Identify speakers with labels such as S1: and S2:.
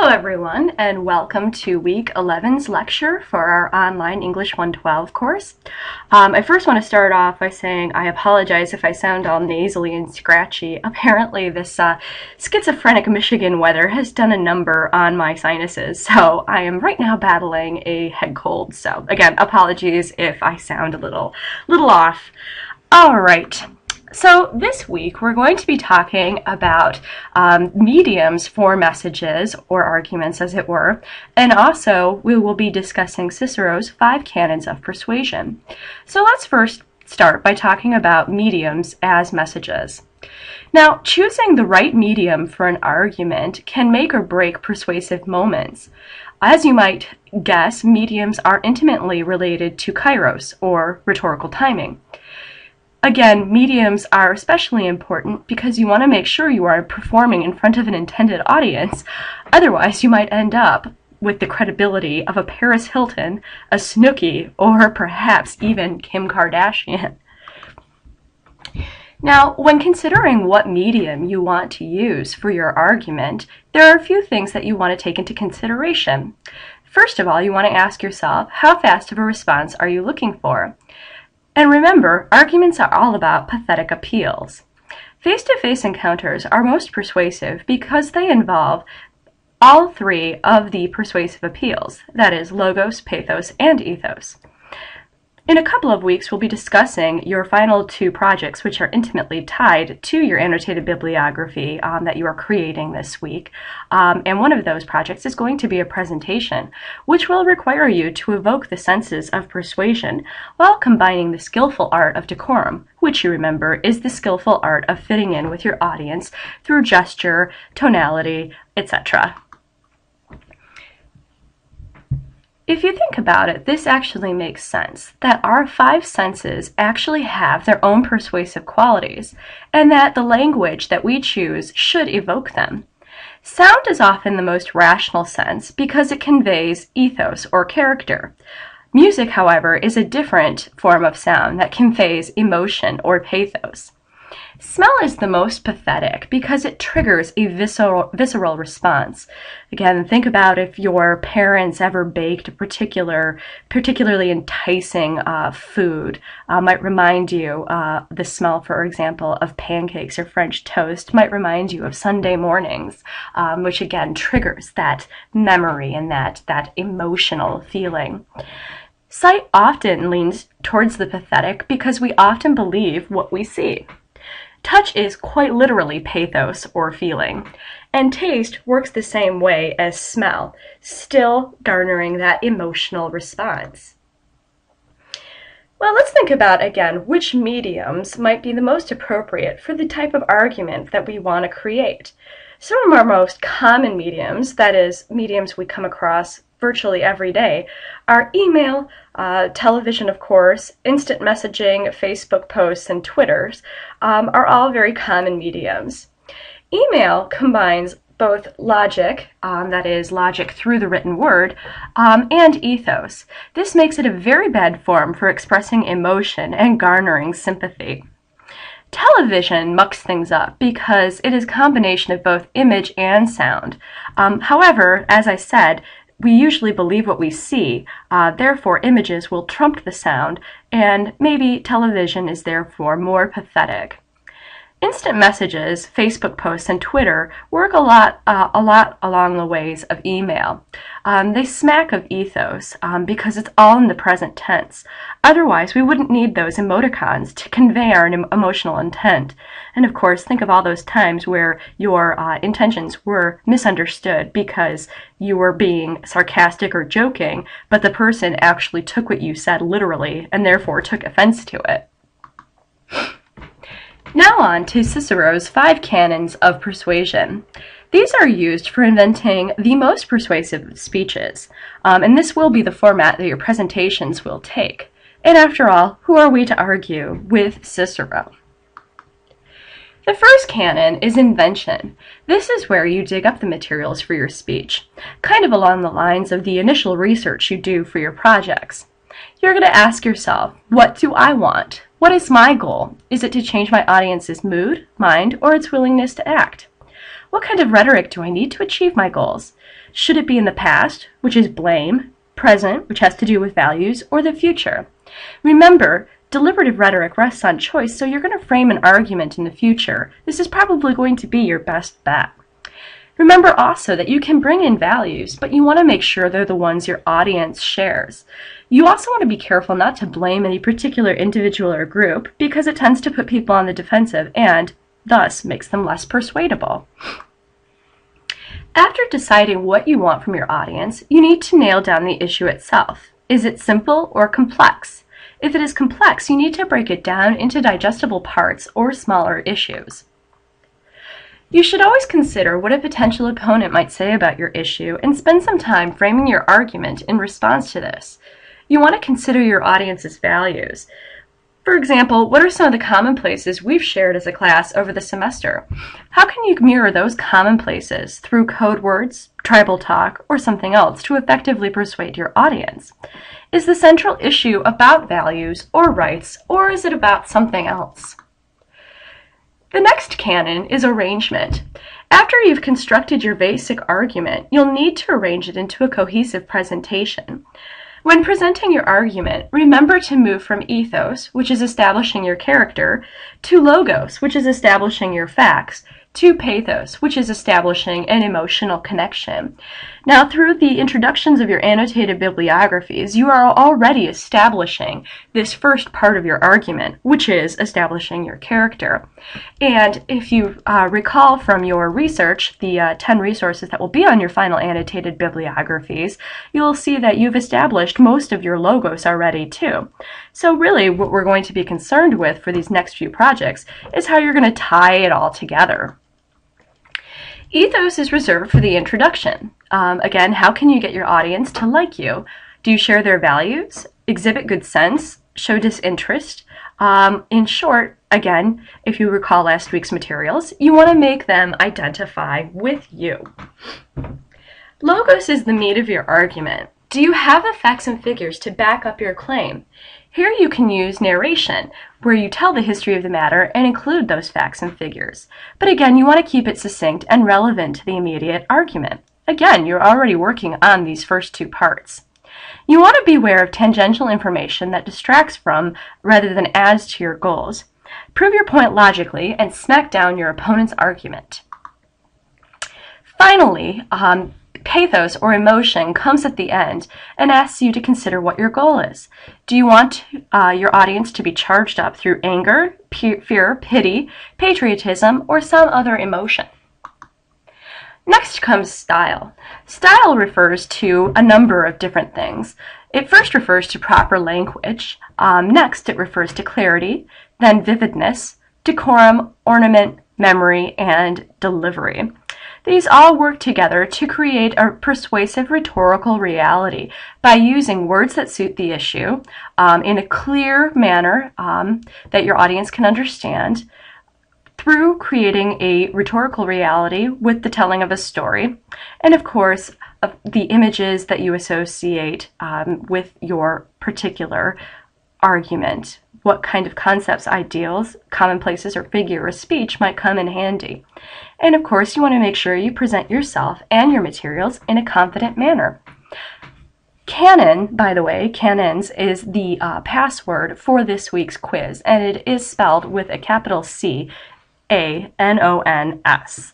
S1: Hello everyone, and welcome to Week 11's lecture for our online English 112 course. I first want to start off by saying I apologize if I sound all nasally and scratchy. Apparently this schizophrenic Michigan weather has done a number on my sinuses, so I am right now battling a head cold. So again, apologies if I sound a little off. Alright. So this week we're going to be talking about mediums for messages or arguments, as it were, and also we will be discussing Cicero's 5 canons of persuasion. So let's first start by talking about mediums as messages. Now, choosing the right medium for an argument can make or break persuasive moments. As you might guess, mediums are intimately related to kairos, or rhetorical timing. Again, mediums are especially important because you want to make sure you are performing in front of an intended audience. Otherwise, you might end up with the credibility of a Paris Hilton, a Snooki, or perhaps even Kim Kardashian. Now, when considering what medium you want to use for your argument, there are a few things that you want to take into consideration. First of all, you want to ask yourself, how fast of a response are you looking for? And remember, arguments are all about pathetic appeals. Face-to-face encounters are most persuasive because they involve all 3 of the persuasive appeals, that is, logos, pathos, and ethos. In a couple of weeks, we'll be discussing your final 2 projects, which are intimately tied to your annotated bibliography that you are creating this week. And one of those projects is going to be a presentation, which will require you to evoke the senses of persuasion while combining the skillful art of decorum, which you remember is the skillful art of fitting in with your audience through gesture, tonality, etc. If you think about it, this actually makes sense, that our 5 senses actually have their own persuasive qualities, and that the language that we choose should evoke them. Sound is often the most rational sense because it conveys ethos or character. Music, however, is a different form of sound that conveys emotion or pathos. Smell is the most pathetic because it triggers a visceral response. Again, think about if your parents ever baked a particularly enticing food. Might remind you, the smell, for example, of pancakes or French toast might remind you of Sunday mornings, which again triggers that memory and that emotional feeling. Sight often leans towards the pathetic because we often believe what we see. Touch is quite literally pathos or feeling, and taste works the same way as smell, still garnering that emotional response. Well, let's think about, again, which mediums might be the most appropriate for the type of argument that we want to create. Some of our most common mediums, that is, mediums we come across virtually every day, are email, television, of course, instant messaging, Facebook posts, and Twitters are all very common mediums. Email combines both logic, that is, logic through the written word, and ethos. This makes it a very bad form for expressing emotion and garnering sympathy. Television mucks things up because it is a combination of both image and sound. However, as I said, we usually believe what we see, therefore images will trump the sound, and maybe television is therefore more pathetic. Instant messages, Facebook posts, and Twitter work a lot along the ways of email. They smack of ethos because it's all in the present tense. Otherwise, we wouldn't need those emoticons to convey our emotional intent. And of course, think of all those times where your intentions were misunderstood because you were being sarcastic or joking, but the person actually took what you said literally and therefore took offense to it. Now on to Cicero's 5 canons of persuasion. These are used for inventing the most persuasive speeches, and this will be the format that your presentations will take. And after all, who are we to argue with Cicero? The first canon is invention. This is where you dig up the materials for your speech, kind of along the lines of the initial research you do for your projects. You're going to ask yourself, what do I want? What is my goal? Is it to change my audience's mood, mind, or its willingness to act? What kind of rhetoric do I need to achieve my goals? Should it be in the past, which is blame, present, which has to do with values, or the future? Remember, deliberative rhetoric rests on choice, so you're going to frame an argument in the future. This is probably going to be your best bet. Remember also that you can bring in values, but you want to make sure they're the ones your audience shares. You also want to be careful not to blame any particular individual or group, because it tends to put people on the defensive and, thus, makes them less persuadable. After deciding what you want from your audience, you need to nail down the issue itself. Is it simple or complex? If it is complex, you need to break it down into digestible parts or smaller issues. You should always consider what a potential opponent might say about your issue and spend some time framing your argument in response to this. You want to consider your audience's values. For example, what are some of the commonplaces we've shared as a class over the semester? How can you mirror those commonplaces through code words, tribal talk, or something else to effectively persuade your audience? Is the central issue about values or rights, or is it about something else? The next canon is arrangement. After you've constructed your basic argument, you'll need to arrange it into a cohesive presentation. When presenting your argument, remember to move from ethos, which is establishing your character, to logos, which is establishing your facts, to pathos, which is establishing an emotional connection. Now, through the introductions of your annotated bibliographies, you are already establishing this first part of your argument, which is establishing your character. And if you recall from your research, the 10 resources that will be on your final annotated bibliographies, you'll see that you've established most of your logos already too. So really, what we're going to be concerned with for these next few projects is how you're going to tie it all together. Ethos is reserved for the introduction. Again, how can you get your audience to like you? Do you share their values? Exhibit good sense? Show disinterest? In short, again, if you recall last week's materials, you want to make them identify with you. Logos is the meat of your argument. Do you have the facts and figures to back up your claim? Here you can use narration, where you tell the history of the matter and include those facts and figures. But again, you want to keep it succinct and relevant to the immediate argument. Again, you're already working on these first two parts. You want to beware of tangential information that distracts from rather than adds to your goals. Prove your point logically and smack down your opponent's argument. Finally, pathos or emotion comes at the end and asks you to consider what your goal is. Do you want your audience to be charged up through anger, fear, pity, patriotism, or some other emotion? Next comes style. Style refers to a number of different things. It first refers to proper language. Next, it refers to clarity, then vividness, decorum, ornament, memory, and delivery. These all work together to create a persuasive rhetorical reality by using words that suit the issue in a clear manner that your audience can understand, through creating a rhetorical reality with the telling of a story, and of course, the images that you associate with your particular argument. What kind of concepts, ideals, commonplaces, or figure of speech might come in handy. And of course, you want to make sure you present yourself and your materials in a confident manner. Canon, by the way, canons is the password for this week's quiz, and it is spelled with a capital C, A-N-O-N-S.